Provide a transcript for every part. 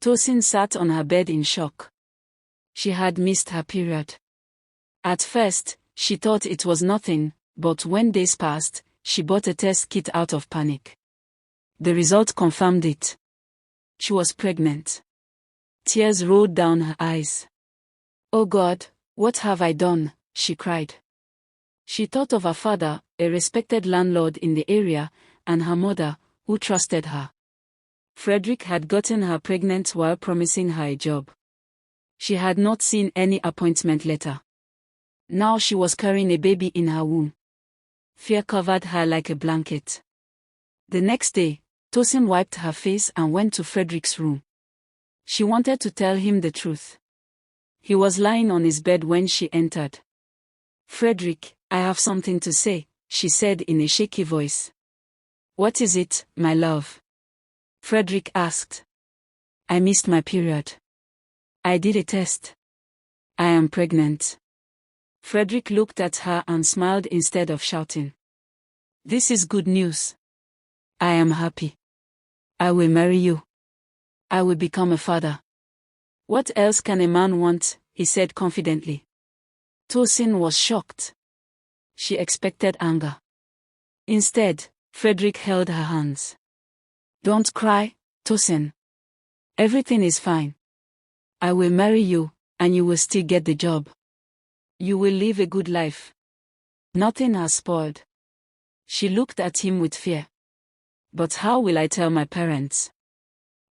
Tosin sat on her bed in shock. She had missed her period. At first, she thought it was nothing, but when days passed, she bought a test kit out of panic. The result confirmed it. She was pregnant. Tears rolled down her eyes. "Oh God, what have I done?" she cried. She thought of her father, a respected landlord in the area, and her mother, who trusted her. Frederick had gotten her pregnant while promising her a job. She had not seen any appointment letter. Now she was carrying a baby in her womb. Fear covered her like a blanket. The next day, Tosin wiped her face and went to Frederick's room. She wanted to tell him the truth. He was lying on his bed when she entered. "Frederick, I have something to say," she said in a shaky voice. "What is it, my love?" Frederick asked. "I missed my period. I did a test. I am pregnant." Frederick looked at her and smiled instead of shouting. "This is good news. I am happy. I will marry you. I will become a father." "What else can a man want?" he said confidently. Tosin was shocked. She expected anger. Instead, Frederick held her hands. "Don't cry, Tosin. Everything is fine. I will marry you, and you will still get the job. You will live a good life. Nothing has spoiled." She looked at him with fear. "But how will I tell my parents?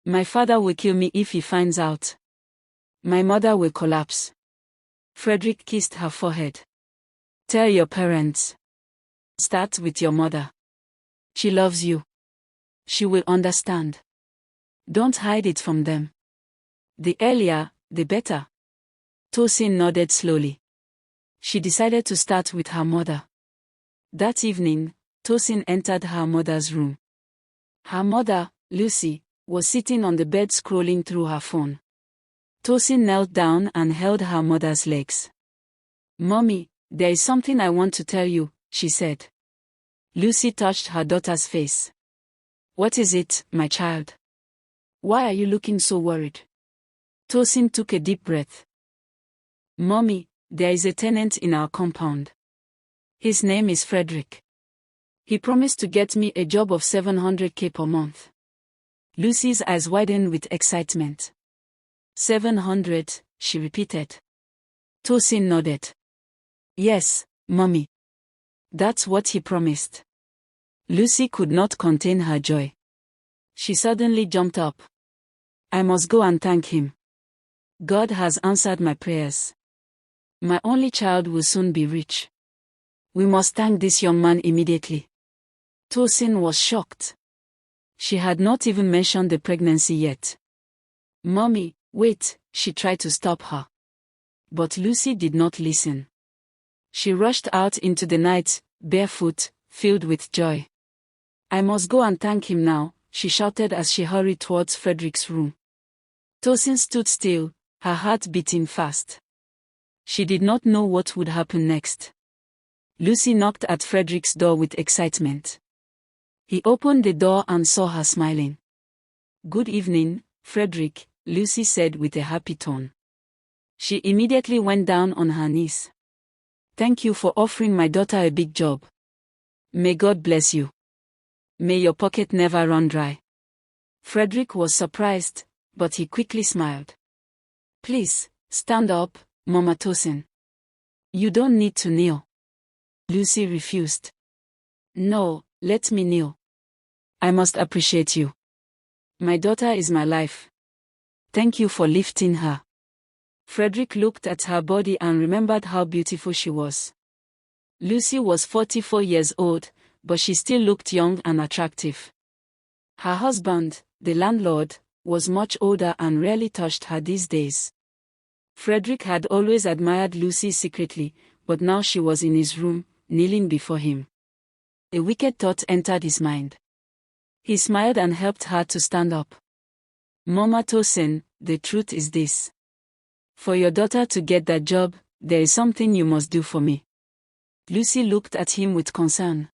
My father will kill me if he finds out. My mother will collapse." Frederick kissed her forehead. "Tell your parents. Start with your mother. She loves you. She will understand. Don't hide it from them. The earlier, the better." Tosin nodded slowly. She decided to start with her mother. That evening, Tosin entered her mother's room. Her mother, Lucy, was sitting on the bed scrolling through her phone. Tosin knelt down and held her mother's legs. "Mommy, there is something I want to tell you," she said. Lucy touched her daughter's face. "What is it, my child? Why are you looking so worried?" Tosin took a deep breath. "Mommy, there is a tenant in our compound. His name is Frederick. He promised to get me a job of 700K per month." Lucy's eyes widened with excitement. 700, she repeated. Tosin nodded. "Yes, Mommy. That's what he promised." Lucy could not contain her joy. She suddenly jumped up. "I must go and thank him. God has answered my prayers. My only child will soon be rich. We must thank this young man immediately." Tosin was shocked. She had not even mentioned the pregnancy yet. "Mommy, wait," she tried to stop her. But Lucy did not listen. She rushed out into the night, barefoot, filled with joy. "I must go and thank him now," she shouted as she hurried towards Frederick's room. Tosin stood still, her heart beating fast. She did not know what would happen next. Lucy knocked at Frederick's door with excitement. He opened the door and saw her smiling. "Good evening, Frederick," Lucy said with a happy tone. She immediately went down on her knees. "Thank you for offering my daughter a big job. May God bless you. May your pocket never run dry." Frederick was surprised, but he quickly smiled. "Please, stand up, Mama Tosin. You don't need to kneel." Lucy refused. "No, let me kneel. I must appreciate you. My daughter is my life. Thank you for lifting her." Frederick looked at her body and remembered how beautiful she was. Lucy was 44 years old, but she still looked young and attractive. Her husband, the landlord, was much older and rarely touched her these days. Frederick had always admired Lucy secretly, but now she was in his room, kneeling before him. A wicked thought entered his mind. He smiled and helped her to stand up. "Mama Tosin, the truth is this. For your daughter to get that job, there is something you must do for me." Lucy looked at him with concern.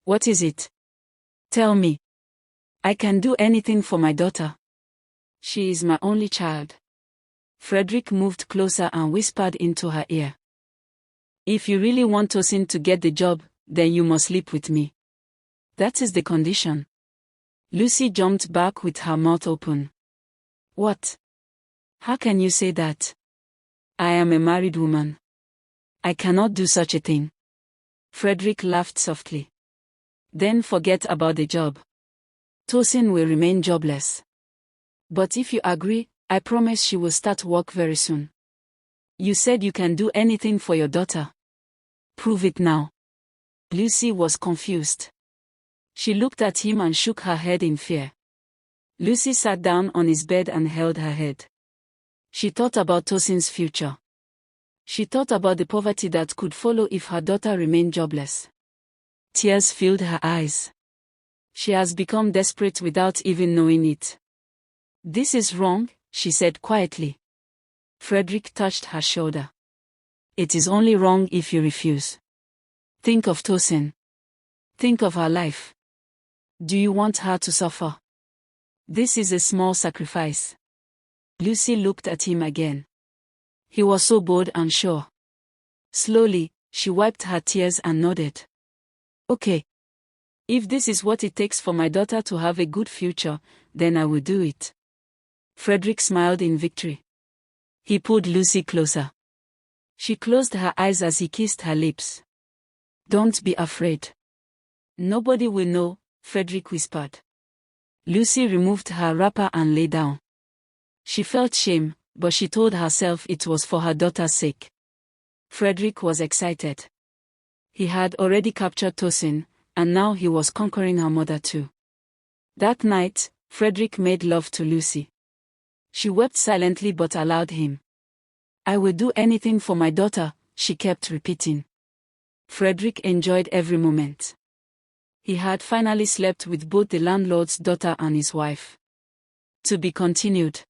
"What is it? Tell me. I can do anything for my daughter." She is my only child. Frederick moved closer and whispered into her ear. If you really want Tosin to get the job, then you must sleep with me. That is the condition. Lucy jumped back with her mouth open. What? How can you say that? I am a married woman. I cannot do such a thing. Frederick laughed softly. Then forget about the job. Tosin will remain jobless. But if you agree, I promise she will start work very soon. You said you can do anything for your daughter. Prove it now. Lucy was confused. She looked at him and shook her head in fear. Lucy sat down on his bed and held her head. She thought about Tosin's future. She thought about the poverty that could follow if her daughter remained jobless. Tears filled her eyes. She has become desperate without even knowing it. This is wrong, she said quietly. Frederick touched her shoulder. It is only wrong if you refuse. Think of Tosin. Think of her life. Do you want her to suffer? This is a small sacrifice. Lucy looked at him again. He was so bold and sure. Slowly, she wiped her tears and nodded. Okay. If this is what it takes for my daughter to have a good future, then I will do it. Frederick smiled in victory. He pulled Lucy closer. She closed her eyes as he kissed her lips. Don't be afraid. Nobody will know, Frederick whispered. Lucy removed her wrapper and lay down. She felt shame, but she told herself it was for her daughter's sake. Frederick was excited. He had already captured Tosin, and now he was conquering her mother too. That night, Frederick made love to Lucy. She wept silently but allowed him. I will do anything for my daughter, she kept repeating. Frederick enjoyed every moment. He had finally slept with both the landlord's daughter and his wife. To be continued.